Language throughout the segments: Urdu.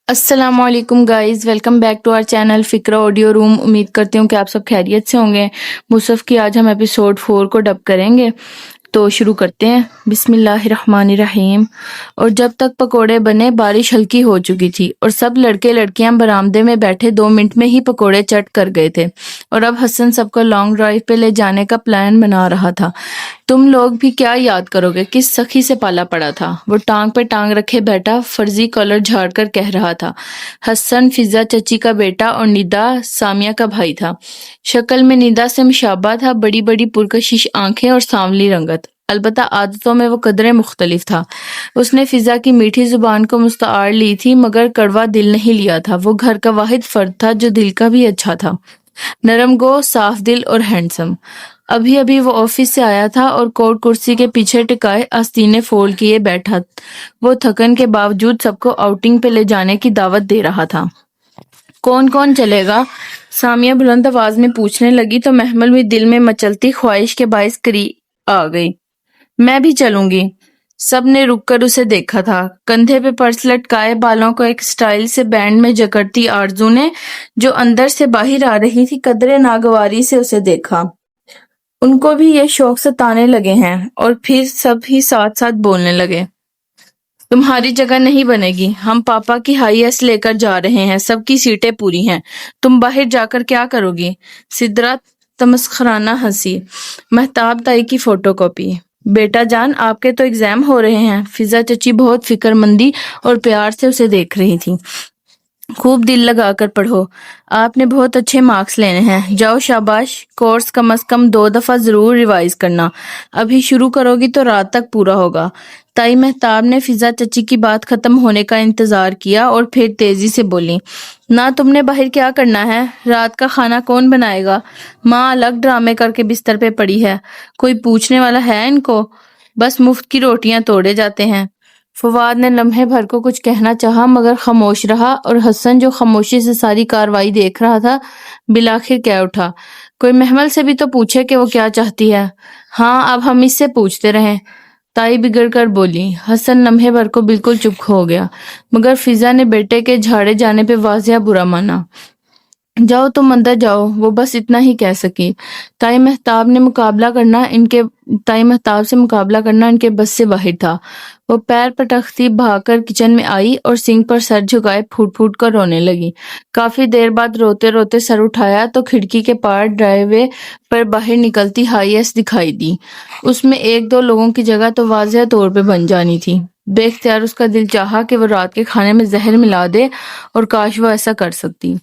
السلام علیکم guys, welcome back to our channel Fikrah audio room. امید کرتی ہوں کہ آپ سب خیریت سے ہوں گے۔ مصحف کی آج ہم ایپیسوڈ 4 کو ڈب کریں گے، تو شروع کرتے ہیں۔ بسم اللہ الرحمن الرحیم۔ اور جب تک پکوڑے بنے بارش ہلکی ہو چکی تھی اور سب لڑکے لڑکیاں برآمدے میں بیٹھے 2 منٹ میں ہی پکوڑے چٹ کر گئے تھے، اور اب حسن سب کو لانگ ڈرائیو پہ لے جانے کا پلان بنا رہا تھا۔ تم لوگ بھی کیا یاد کرو گے کس سخی سے پالا پڑا تھا، وہ ٹانگ پہ ٹانگ رکھے بیٹھا فرضی کالر جھاڑ کر کہہ رہا تھا۔ حسن فضا چچی کا بیٹا اور ندا سامیہ کا بھائی تھا۔ شکل میں ندا سے مشابہ تھا، بڑی بڑی پرکشش آنکھیں اور سانولی رنگت، البتہ عادتوں میں وہ قدرے مختلف تھا۔ اس نے فضا کی میٹھی زبان کو مستعار لی تھی مگر کڑوا دل نہیں لیا تھا۔ وہ گھر کا واحد فرد تھا جو دل کا بھی اچھا تھا، نرم گو، صاف دل اور ہینڈسم۔ ابھی ابھی وہ آفس سے آیا تھا اور کوٹ کرسی کے پیچھے ٹکائے آستینے فولڈ کیے بیٹھا۔ وہ تھکن کے باوجود سب کو آؤٹنگ پہ لے جانے کی دعوت دے رہا تھا۔ کون کون چلے گا؟ سامیہ بلند آواز میں پوچھنے لگی تو محمل بھی دل میں مچلتی خواہش کے باعث قریب آ گئی۔ میں بھی چلوں گی۔ سب نے رک کر اسے دیکھا تھا۔ کندھے پہ پرس لٹکائے بالوں کو ایک سٹائل سے بینڈ میں جکڑتی آرزو نے، جو اندر سے باہر آ رہی تھی، قدرے ناگواری سے اسے دیکھا۔ ان کو بھی یہ شوق ستانے لگے ہیں، اور پھر سب ہی ساتھ ساتھ بولنے لگے۔ تمہاری جگہ نہیں بنے گی، ہم پاپا کی ہائی ایس لے کر جا رہے ہیں، سب کی سیٹیں پوری ہیں، تم باہر جا کر کیا کرو گی؟ سدرا تمسخرانہ ہنسی۔ مہتاب تائی کی فوٹو کاپی۔ بیٹا جان، آپ کے تو ایگزام ہو رہے ہیں۔ فضا چچی بہت فکر مندی اور پیار سے اسے دیکھ رہی تھی۔ خوب دل لگا کر پڑھو، آپ نے بہت اچھے مارکس لینے ہیں، جاؤ شاباش۔ کورس کم از کم 2 دفعہ ضرور ریوائز کرنا، ابھی شروع کرو گی تو رات تک پورا ہوگا۔ تائی مہتاب نے فضا چچی کی بات ختم ہونے کا انتظار کیا اور پھر تیزی سے بولی، نہ تم نے باہر کیا کرنا ہے؟ رات کا کھانا کون بنائے گا؟ ماں الگ ڈرامے کر کے بستر پہ پڑی ہے، کوئی پوچھنے والا ہے ان کو؟ بس مفت کی روٹیاں توڑے جاتے ہیں۔ فواد نے لمحے بھر کو کچھ کہنا چاہا مگر خاموش رہا، اور حسن جو خاموشی سے ساری کارروائی دیکھ رہا تھا بالآخر کہہ اٹھا، کوئی محمل سے بھی تو پوچھے کہ وہ کیا چاہتی ہے۔ ہاں، اب ہم اس سے پوچھتے رہیں۔ تائی بگڑ کر بولی۔ حسن لمحے بھر کو بالکل چپ ہو گیا، مگر فضا نے بیٹے کے جھاڑے جانے پہ واضح برا مانا۔ جاؤ تم اندر جاؤ، وہ بس اتنا ہی کہہ سکی۔ تائی مہتاب سے مقابلہ کرنا ان کے بس سے باہر تھا۔ وہ پیر پٹکتی بھاگ کر کچن میں آئی اور سنک پر سر جھکائے پھوٹ پھوٹ کر رونے لگی۔ کافی دیر بعد روتے روتے سر اٹھایا تو کھڑکی کے پار ڈرائیو وے پر باہر نکلتی ہائی ایس دکھائی دی۔ اس میں 1-2 لوگوں کی جگہ تو واضح طور پہ بن جانی تھی۔ بے اختیار اس کا دل چاہا کہ وہ رات کے کھانے میں زہر ملا دے، اور کاش وہ ایسا کر سکتی۔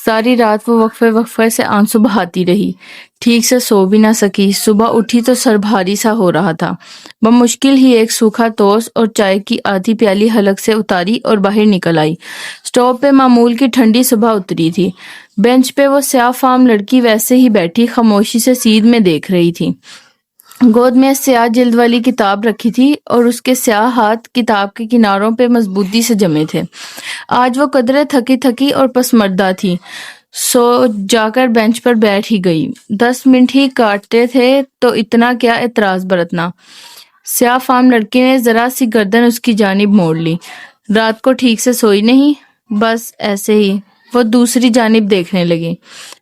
ساری رات وہ وقفے سے آنسو بہاتی رہی، ٹھیک سے سو بھی نہ سکی۔ صبح اٹھی تو سر بھاری سا ہو رہا تھا۔ بمشکل ہی ایک سوکھا ٹوسٹ اور چائے کی آدھی پیالی حلق سے اتاری اور باہر نکل آئی۔ سٹوپ پہ معمول کی ٹھنڈی صبح اتری تھی۔ بینچ پہ وہ سیاہ فام لڑکی ویسے ہی بیٹھی خاموشی سے سیدھ میں دیکھ رہی تھی۔ گود میں سیاہ جلد والی کتاب رکھی تھی اور اس کے سیاہ ہاتھ کتاب کے کناروں پہ مضبوطی سے جمے تھے۔ آج وہ قدرے تھکی تھکی اور پسمردہ تھی، سو جا کر بینچ پر بیٹھ ہی گئی۔ 10 منٹ ہی کاٹتے تھے تو اتنا کیا اعتراض برتنا۔ سیاہ فام لڑکی نے ذرا سی گردن اس کی جانب موڑ لی۔ رات کو ٹھیک سے سوئی نہیں؟ بس ایسے ہی۔ وہ دوسری جانب دیکھنے لگی۔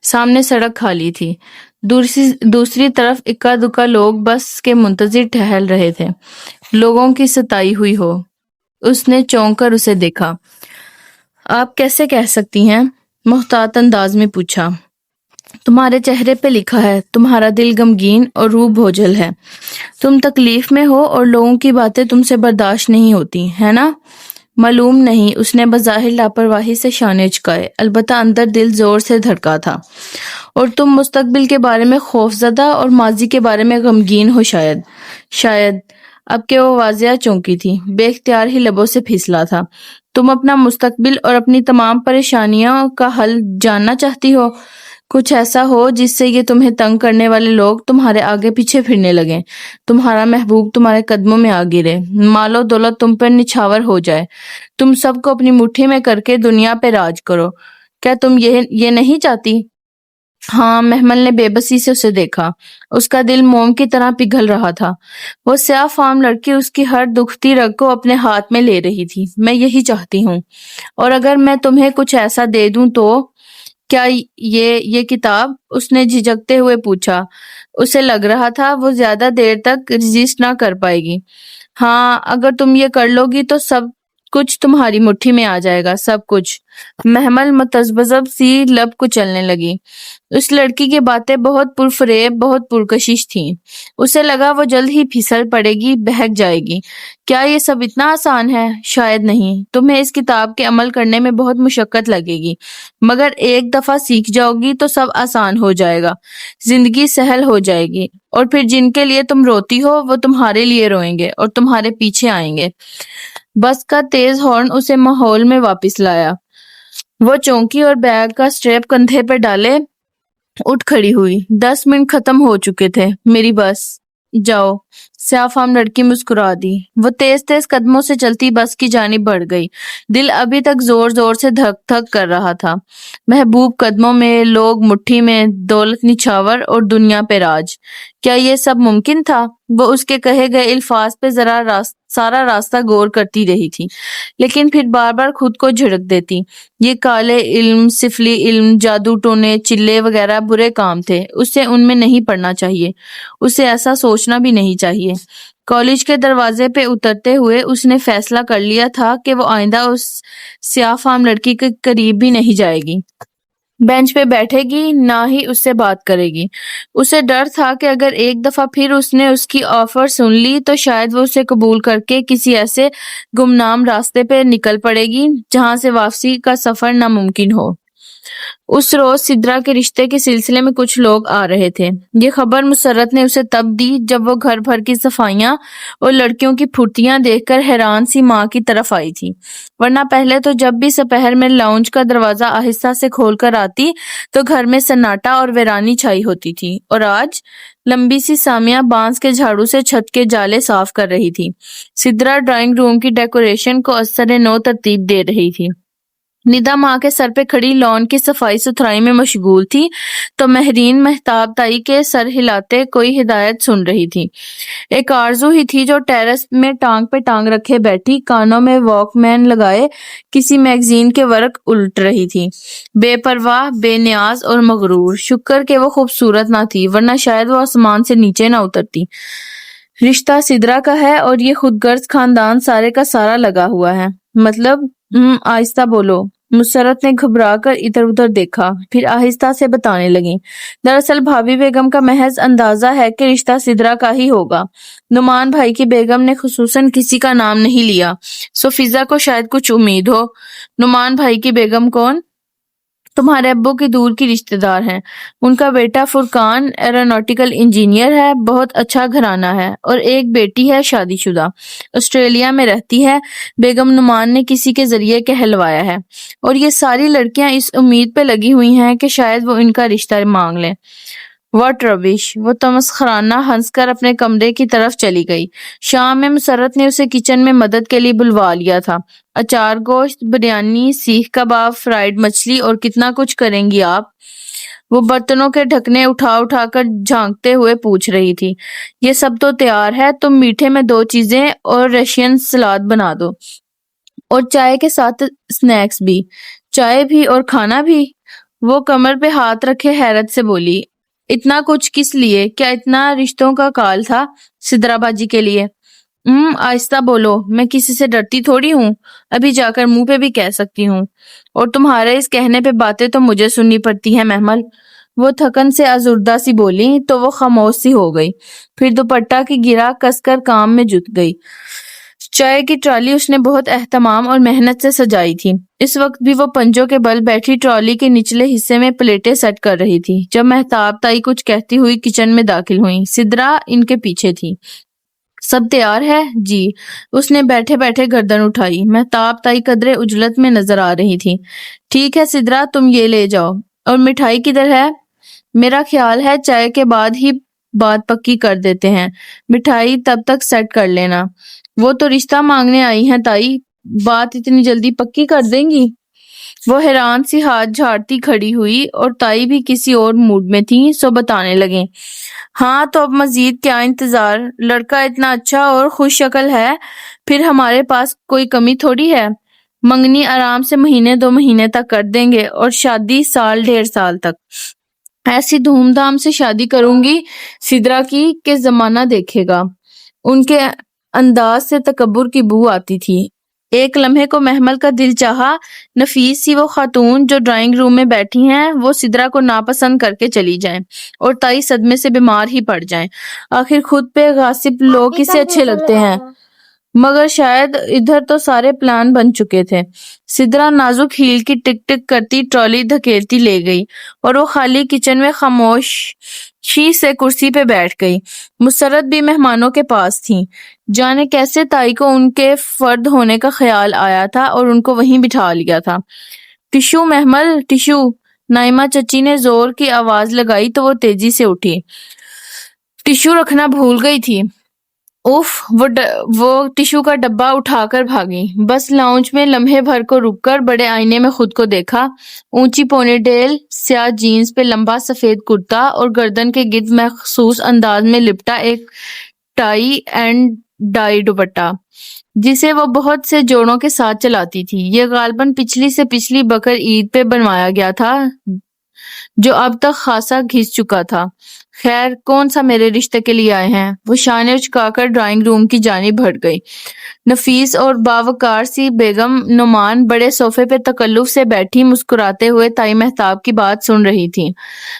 سامنے سڑک خالی تھی، دوسری طرف اکا دکا لوگ بس کے منتظر ٹہل رہے تھے۔ لوگوں کی ستائی ہوئی ہو۔ اس نے چونک کر اسے دیکھا۔ آپ کیسے کہہ سکتی ہیں؟ محتاط انداز میں پوچھا۔ تمہارے چہرے پہ لکھا ہے، تمہارا دل غمگین اور روح بوجھل ہے، تم تکلیف میں ہو اور لوگوں کی باتیں تم سے برداشت نہیں ہوتی، ہے نا؟ معلوم نہیں، اس نے بظاہر لاپرواہی سے شانے اچکائے، البتہ اندر دل زور سے دھڑکا تھا۔ اور تم مستقبل کے بارے میں خوف زدہ اور ماضی کے بارے میں غمگین ہو شاید۔ اب کہ وہ واضح چونکی تھی، بے اختیار ہی لبوں سے پھسلا تھا۔ تم اپنا مستقبل اور اپنی تمام پریشانیوں کا حل جاننا چاہتی ہو؟ کچھ ایسا ہو جس سے یہ تمہیں تنگ کرنے والے لوگ تمہارے آگے پیچھے پھرنے لگیں، تمہارا محبوب تمہارے قدموں میں آ گرے، مال و دولت تم پر نچھاور ہو جائے، تم سب کو اپنی مٹھی میں کر کے دنیا پہ راج کرو۔ کیا تم یہ نہیں چاہتی؟ ہاں، محمل نے بے بسی سے اسے دیکھا۔ اس کا دل موم کی طرح پگھل رہا تھا۔ وہ سیاہ فام لڑکی اس کی ہر دکھتی رگ کو اپنے ہاتھ میں لے رہی تھی۔ میں یہی چاہتی ہوں، اور اگر میں تمہیں کچھ ایسا دے دوں تو؟ کیا یہ کتاب؟ اس نے جھجکتے ہوئے پوچھا۔ اسے لگ رہا تھا وہ زیادہ دیر تک ریزسٹ نہ کر پائے گی۔ ہاں، اگر تم یہ کر لو گی تو سب کچھ تمہاری مٹھی میں آ جائے گا، سب کچھ۔ محمل متذبذب سی لب کچلنے لگی۔ اس لڑکی کی باتیں بہت پرفریب، بہت پرکشش تھیں۔ اسے لگا وہ جلد ہی پھسل پڑے گی، بہک جائے گی۔ کیا یہ سب اتنا آسان ہے؟ شاید نہیں۔ تمہیں اس کتاب کے عمل کرنے میں بہت مشقت لگے گی، مگر ایک دفعہ سیکھ جاؤ گی تو سب آسان ہو جائے گا، زندگی سہل ہو جائے گی، اور پھر جن کے لیے تم روتی ہو وہ تمہارے لیے روئیں گے اور تمہارے پیچھے آئیں گے۔ بس کا تیز ہارن اسے ماحول میں واپس لایا۔ وہ چونکی اور بیگ کا سٹریپ کندھے پہ ڈالے اٹھ کھڑی ہوئی۔ 10 منٹ ختم ہو چکے تھے، میری بس۔ جاؤ۔ سیاہ فام لڑکی مسکرا دی۔ وہ تیز تیز قدموں سے چلتی بس کی جانب بڑھ گئی۔ دل ابھی تک زور زور سے دھک دھک کر رہا تھا۔ محبوب قدموں میں، لوگ مٹھی میں، دولت نچھاور اور دنیا پہ راج۔ کیا یہ سب ممکن تھا؟ وہ اس کے کہے گئے الفاظ پہ سارا راستہ غور کرتی رہی تھی، لیکن پھر بار بار خود کو جھڑک دیتی۔ یہ کالے علم، سفلی علم، جادو ٹونے، چلے وغیرہ برے کام تھے، اسے ان میں نہیں پڑنا چاہیے، اسے ایسا سوچنا بھی نہیں چاہیے۔ کالج کے دروازے پہ اترتے ہوئے اس نے فیصلہ کر لیا تھا کہ وہ آئندہ اس سیاہ فام لڑکی کے قریب بھی نہیں جائے گی، بینچ پہ بیٹھے گی، نہ ہی اس سے بات کرے گی۔ اسے ڈر تھا کہ اگر ایک دفعہ پھر اس نے اس کی آفر سن لی تو شاید وہ اسے قبول کر کے کسی ایسے گمنام راستے پہ نکل پڑے گی جہاں سے واپسی کا سفر ناممکن ہو۔ اس روز سدرا کے رشتے کے سلسلے میں کچھ لوگ آ رہے تھے۔ یہ خبر مسرت نے اسے تب دی جب وہ گھر بھر کی صفائیاں اور لڑکیوں کی پھرتیاں دیکھ کر حیران سی ماں کی طرف آئی تھی، ورنہ پہلے تو جب بھی سپہر میں لاؤنج کا دروازہ آہستہ سے کھول کر آتی تو گھر میں سناٹا اور ویرانی چھائی ہوتی تھی، اور آج لمبی سی سامیہ بانس کے جھاڑو سے چھت کے جالے صاف کر رہی تھی۔ سدرا ڈرائنگ روم کی ڈیکوریشن کو اثر نو ترتیب دے رہی تھی۔ ندا ماں کے سر پہ کھڑی لان کی صفائی ستھرائی میں مشغول تھی تو مہرین مہتاب تائی کے سر ہلاتے کوئی ہدایت سن رہی تھی۔ ایک آرزو ہی تھی جو ٹیرس میں ٹانگ پہ ٹانگ رکھے بیٹھی، کانوں میں واک مین لگائے کسی میگزین کے ورق الٹ رہی تھی، بے پرواہ، بے نیاز اور مغرور۔ شکر کہ وہ خوبصورت نہ تھی، ورنہ شاید وہ آسمان سے نیچے نہ اترتی۔ رشتہ سدرا کا ہے اور یہ خود غرض خاندان سارے کا سارا لگا ہوا ہے۔ مطلب؟ آہستہ بولو۔ مسرت نے گھبرا کر ادھر ادھر دیکھا، پھر آہستہ سے بتانے لگی۔ دراصل بھابھی بیگم کا محض اندازہ ہے کہ رشتہ سدرا کا ہی ہوگا۔ نعمان بھائی کی بیگم نے خصوصاً کسی کا نام نہیں لیا، سو فضا کو شاید کچھ امید ہو۔ نعمان بھائی کی بیگم کون؟ تمہارے ابو کی دور کی رشتہ دار ہیں۔ ان کا بیٹا فرقان ایروناٹیکل انجینئر ہے، بہت اچھا گھرانہ ہے، اور ایک بیٹی ہے شادی شدہ، آسٹریلیا میں رہتی ہے، بیگم نعمان نے کسی کے ذریعے کہلوایا ہے، اور یہ ساری لڑکیاں اس امید پہ لگی ہوئی ہیں کہ شاید وہ ان کا رشتہ مانگ لیں۔ واٹ ربش! وہ تمسخرانہ ہنس کر اپنے کمرے کی طرف چلی گئی۔ شام میں مسرت نے اسے کچن میں مدد کے لیے بلوا لیا تھا۔ اچار گوشت، بریانی، سیخ کباب، فرائیڈ مچھلی اور کتنا کچھ کریں گی آپ؟ وہ برتنوں کے ڈھکنے اٹھا اٹھا کر جھانکتے ہوئے پوچھ رہی تھی۔ یہ سب تو تیار ہے، تم میٹھے میں 2 چیزیں اور رشین سلاد بنا دو، اور چائے کے ساتھ سنیکس بھی۔ چائے بھی اور کھانا بھی؟ وہ کمر پہ ہاتھ رکھے حیرت سے بولی۔ اتنا کچھ کس لیے؟ کیا اتنا رشتوں کا کال تھا؟ سدرا باجی کے لیے۔ آہستہ بولو، میں کسی سے ڈرتی تھوڑی ہوں، ابھی جا کر منہ پہ بھی کہہ سکتی ہوں، اور تمہارے اس کہنے پہ باتیں تو مجھے سننی پڑتی ہیں محمل۔ وہ تھکن سے آزردہ سی بولی تو وہ خاموش سی ہو گئی، پھر دوپٹہ کی گرہ کس کر کام میں جٹ گئی۔ چائے کی ٹرالی اس نے بہت اہتمام اور محنت سے سجائی تھی۔ اس وقت بھی وہ پنجوں کے بل بیٹھی ٹرالی کے نچلے حصے میں پلیٹیں سیٹ کر رہی تھی جب مہتاب تائی کچھ کہتی ہوئی کچن میں داخل ہوئی۔ سدرا ان کے پیچھے تھی۔ سب تیار ہے؟ جی۔ اس نے بیٹھے بیٹھے گردن اٹھائی۔ مہتاب تائی قدرے عجلت میں نظر آ رہی تھی۔ ٹھیک ہے سدرا، تم یہ لے جاؤ۔ اور مٹھائی کدھر ہے؟ میرا خیال ہے چائے کے بعد ہی بات پکی کر دیتے ہیں، مٹھائی تب تک سیٹ کر لینا۔ وہ تو رشتہ مانگنے آئی ہیں تائی، بات اتنی جلدی پکی کر دیں گی؟ وہ حیران سی ہاتھ جھاڑتی کھڑی ہوئی اور تائی بھی کسی اور موڈ میں تھی، سو بتانے لگیں، ہاں تو اب مزید کیا انتظار، لڑکا اتنا اچھا اور خوش شکل ہے، پھر ہمارے پاس کوئی کمی تھوڑی ہے، منگنی آرام سے مہینے 2 مہینے تک کر دیں گے اور شادی سال 1.5 سال تک، ایسی دھوم دھام سے شادی کروں گی سدرا کی کہ زمانہ دیکھے گا۔ ان کے انداز سے تکبر کی بو آتی تھی۔ ایک لمحے کو محمل کا دل چاہا نفیس سی وہ خاتون جو ڈرائنگ روم میں بیٹھی ہیں وہ سدرا کو ناپسند کر کے چلی جائیں اور تائی صدمے سے بیمار ہی پڑ جائیں، آخر خود پہ غاصب لوگ کسے اچھے لگتے ہیں۔ مگر شاید ادھر تو سارے پلان بن چکے تھے۔ سدرا نازک ہیل کی ٹک ٹک کرتی ٹرالی دھکیلتی لے گئی اور وہ خالی کچن میں خاموشی سے کرسی پہ بیٹھ گئی۔ مسرت بھی مہمانوں کے پاس تھی، جانے کیسے تائی کو ان کے فرد ہونے کا خیال آیا تھا اور ان کو وہیں بٹھا لیا تھا۔ ٹشو محمل، ٹشو، نائمہ چچی نے زور کی آواز لگائی تو وہ تیزی سے اٹھی، ٹشو رکھنا بھول گئی تھی۔ اوف، وہ ٹشو کا ڈبہ اٹھا کر بھاگی۔ بس لاؤنج میں لمحے بھر کو رک کر بڑے آئینے میں خود کو دیکھا، اونچی پونی ٹیل، سیاہ جینز پہ لمبا سفید کرتا اور گردن کے گرد مخصوص انداز میں لپٹا ایک ٹائی اینڈ ڈائی دوپٹہ جسے وہ بہت سے جوڑوں کے ساتھ چلاتی تھی۔ یہ غالباً پچھلی سے پچھلی بقر عید پہ بنوایا گیا تھا جو اب تک خاصا گھس چکا تھا۔ خیر، کون سا میرے رشتے کے لیے آئے ہیں؟ وہ شانے اچکا کر ڈرائنگ روم کی جانب بڑھ گئی۔ نفیس اور باوقار سی بیگم نعمان بڑے صوفے پہ تکلف سے بیٹھی مسکراتے ہوئے تائی مہتاب کی بات سن رہی تھیں۔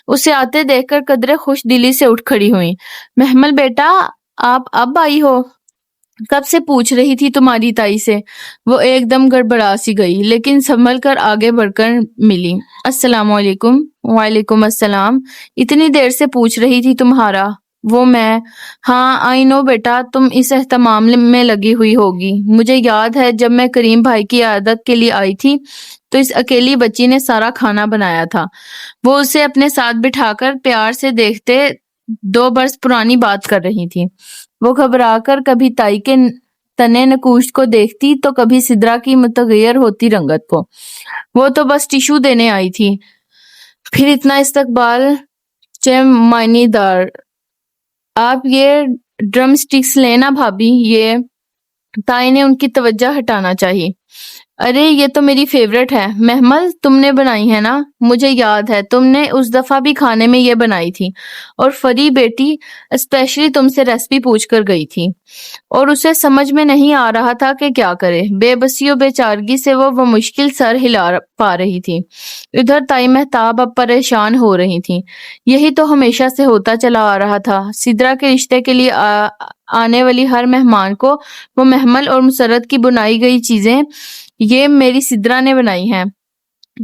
اسے آتے دیکھ کر قدرے خوش دلی سے اٹھ کھڑی ہوئیں۔ محمل بیٹا، آپ اب آئی ہو؟ کب سے پوچھ رہی تھی تمہاری تائی سے۔ وہ ایک دم گڑبڑا سی گئی لیکن سنبھل کر آگے بڑھ کر ملی۔ السلام علیکم۔ وعلیکم السلام۔ اتنی دیر سے پوچھ رہی تھی تمہارا۔ وہ میں، ہاں آئی نو بیٹا، تم اس اہتمام میں لگی ہوئی ہوگی۔ مجھے یاد ہے جب میں کریم بھائی کی عیادت کے لیے آئی تھی تو اس اکیلی بچی نے سارا کھانا بنایا تھا۔ وہ اسے اپنے ساتھ بٹھا کر پیار سے دیکھتے 2 برس پرانی بات کر رہی تھی۔ وہ گھبرا کر کبھی تائی کے تنے نکوشت کو دیکھتی تو کبھی سدرا کی متغیر ہوتی رنگت کو۔ وہ تو بس ٹشو دینے آئی تھی، پھر اتنا استقبال چہ معنی دار۔ آپ یہ ڈرم سٹکس لینا بھابی، یہ۔ تائی نے ان کی توجہ ہٹانا چاہی۔ ارے یہ تو میری فیورٹ ہے۔ محمل، تم نے بنائی ہے نا؟ مجھے یاد ہے تم نے اس دفعہ بھی کھانے میں یہ بنائی تھی، اور فری بیٹی اسپیشلی تم سے ریسپی پوچھ کر گئی تھی اور اسے سمجھ میں نہیں آ رہا تھا کہ کیا کرے۔ بے بسی و بے چارگی سے وہ مشکل سر ہلا پا رہی تھی۔ ادھر تائی مہتاب اب پریشان ہو رہی تھی۔ یہی تو ہمیشہ سے ہوتا چلا آ رہا تھا۔ سدرا کے رشتے کے لیے آنے والی ہر مہمان کو وہ محمل اور مسرت کی بنائی گئی چیزیں یہ میری سدرا نے بنائی ہیں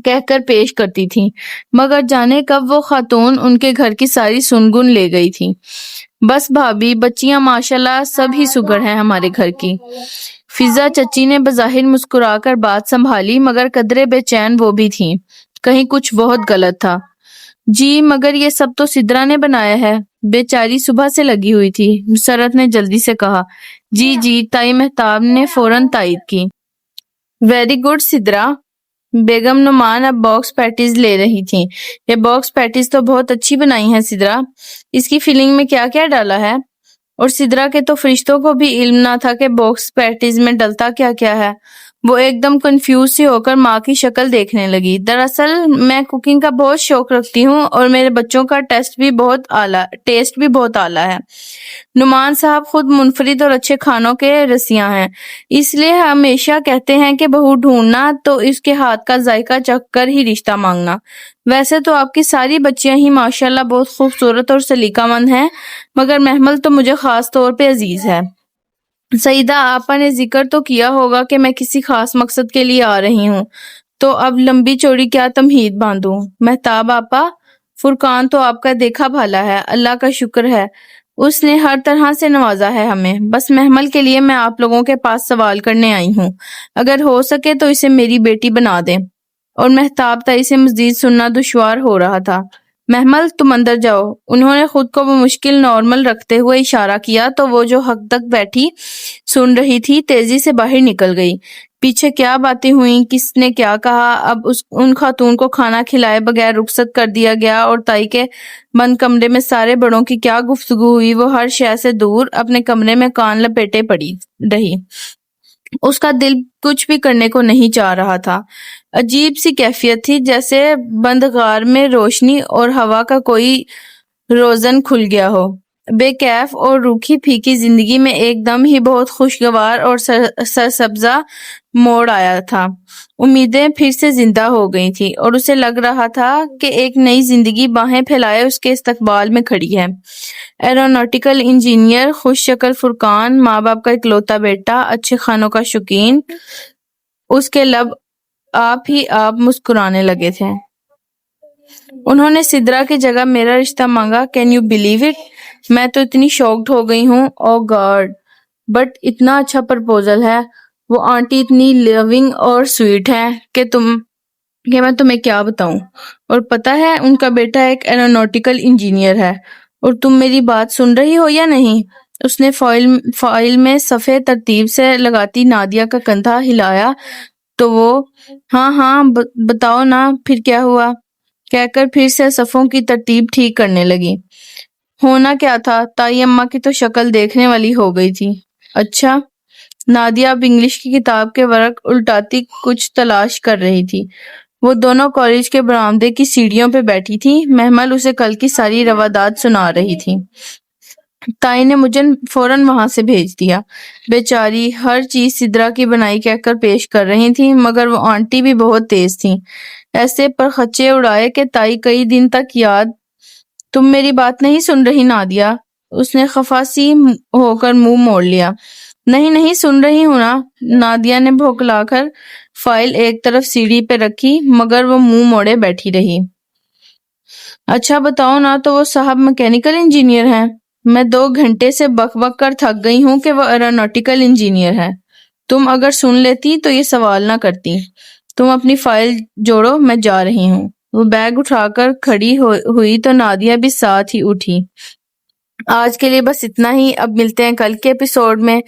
کہہ کر پیش کرتی تھی، مگر جانے کب وہ خاتون ان کے گھر کی ساری سنگن لے گئی تھی۔ بس بھابی، بچیاں ماشاءاللہ سب ہی سگڑ ہیں ہمارے گھر کی۔ فضا چچی نے بظاہر مسکرا کر بات سنبھالی مگر قدرے بے چین وہ بھی تھیں، کہیں کچھ بہت غلط تھا۔ جی مگر یہ سب تو سدرا نے بنایا ہے، بیچاری صبح سے لگی ہوئی تھی، مسرت نے جلدی سے کہا۔ جی جی، تائی مہتاب نے فوراً تائید کی۔ Very good Sidra. بیگم نعمان اب باکس پیٹیز لے رہی تھیں۔ یہ باکس پیٹیز تو بہت اچھی بنائی ہیں سدرا، اس کی فلنگ میں کیا کیا ڈالا ہے؟ اور سدرا کے تو فرشتوں کو بھی علم نہ تھا کہ باکس پیٹیز میں ڈلتا کیا کیا ہے۔ وہ ایک دم کنفیوز سی ہو کر ماں کی شکل دیکھنے لگی۔ دراصل میں کوکنگ کا بہت شوق رکھتی ہوں اور میرے بچوں کا ٹیسٹ بھی بہت اعلیٰ ہے۔ نعمان صاحب خود منفرد اور اچھے کھانوں کے رسیاں ہیں، اس لیے ہمیشہ کہتے ہیں کہ بہو ڈھونڈنا تو اس کے ہاتھ کا ذائقہ چکھ کر ہی رشتہ مانگنا۔ ویسے تو آپ کی ساری بچیاں ہی ماشاءاللہ بہت خوبصورت اور سلیقہ مند ہیں، مگر محمل تو مجھے خاص طور پہ عزیز ہے۔ سیدہ آپا نے ذکر تو کیا ہوگا کہ میں کسی خاص مقصد کے لیے آ رہی ہوں، تو اب لمبی چوڑی کیا تمہید باندھوں؟ مہتاب آپا، فرقان تو آپ کا دیکھا بھالا ہے، اللہ کا شکر ہے، اس نے ہر طرح سے نوازا ہے ہمیں۔ بس محمل کے لیے میں آپ لوگوں کے پاس سوال کرنے آئی ہوں، اگر ہو سکے تو اسے میری بیٹی بنا دیں۔ اور مہتاب تائی سے مزید سننا دشوار ہو رہا تھا۔ محمل تم اندر جاؤ۔ انہوں نے خود کو بمشکل نارمل رکھتے ہوئے اشارہ کیا تو وہ جو حد تک بیٹھی سن رہی تھی تیزی سے باہر نکل گئی۔ پیچھے کیا باتیں ہوئیں، کس نے کیا کہا، اب ان خاتون کو کھانا کھلائے بغیر رخصت کر دیا گیا، اور تائی کے بند کمرے میں سارے بڑوں کی کیا گفتگو ہوئی، وہ ہر شے سے دور اپنے کمرے میں کان لپیٹے پڑی رہی۔ اس کا دل کچھ بھی کرنے کو نہیں چاہ رہا تھا۔ عجیب سی کیفیت تھی، جیسے بند غار میں روشنی اور ہوا کا کوئی روزن کھل گیا ہو۔ بے کیف اور روکھی پھیکی زندگی میں ایک دم ہی بہت خوشگوار اور سرسبزہ موڑ آیا تھا۔ امیدیں پھر سے زندہ ہو گئی تھی اور اسے لگ رہا تھا کہ ایک نئی زندگی باہیں پھیلائے اس کے استقبال میں کھڑی ہے۔ ایروناٹیکل انجینئر، خوش شکل فرقان، ماں باپ کا اکلوتا بیٹا، اچھے کھانوں کا شوقین، اس کے لب آپ ہی آپ مسکرانے لگے تھے۔ انہوں نے سدرا کی جگہ میرا رشتہ مانگا۔ Can you believe it? میں تو اتنی شاکڈ ہو گئی ہوں۔ او گاڈ، بٹ اتنا اچھا پرپوزل ہے۔ وہ آنٹی اتنی لونگ اور سویٹ ہے کہ میں تمہیں کیا بتاؤں۔ اور پتہ ہے ان کا بیٹا ایک ایروناٹیکل انجینئر ہے۔ اور تم میری بات سن رہی ہو یا نہیں؟ اس نے فائل میں صفحے ترتیب سے لگاتی نادیہ کا کندھا ہلایا تو وہ ہاں بتاؤ نا پھر کیا ہوا کہہ کر پھر سے صفوں کی ترتیب ٹھیک کرنے لگی۔ ہونا کیا تھا، تائی اماں کی تو شکل دیکھنے والی ہو گئی تھی۔ اچھا؟ نادیہ اب انگلش کی کتاب کے ورق الٹاتی کچھ تلاش کر رہی تھی۔ وہ دونوں کالج کے برآمدے کی سیڑھیوں پہ بیٹھی تھی۔ محمل اسے کل کی ساری روادات سنا رہی تھی۔ تائی نے مجھے فوراً وہاں سے بھیج دیا۔ بیچاری ہر چیز سدرا کی بنائی کہہ کر پیش کر رہی تھی، مگر وہ آنٹی بھی بہت تیز تھیں۔ ایسے پرخچے اڑائے کہ تائی کئی دن تک یاد۔ تم میری بات نہیں سن رہی نادیہ؟ اس نے خفا سی ہو کر منہ موڑ لیا۔ نہیں سن رہی ہوں نا۔ نادیہ نے بھوکلا کر فائل ایک طرف سیڑھی پہ رکھی، مگر وہ منہ موڑے بیٹھی رہی۔ اچھا بتاؤ نا، تو وہ صاحب میکینیکل انجینئر ہیں؟ میں 2 گھنٹے سے بک بک کر تھک گئی ہوں کہ وہ ایروناٹیکل انجینئر ہے۔ تم اگر سن لیتی تو یہ سوال نہ کرتی۔ تم اپنی فائل جوڑو، میں جا رہی ہوں۔ وہ بیگ اٹھا کر کھڑی ہوئی تو نادیہ بھی ساتھ ہی اٹھی۔ آج کے لیے بس اتنا ہی، اب ملتے ہیں کل کے ایپیسوڈ میں۔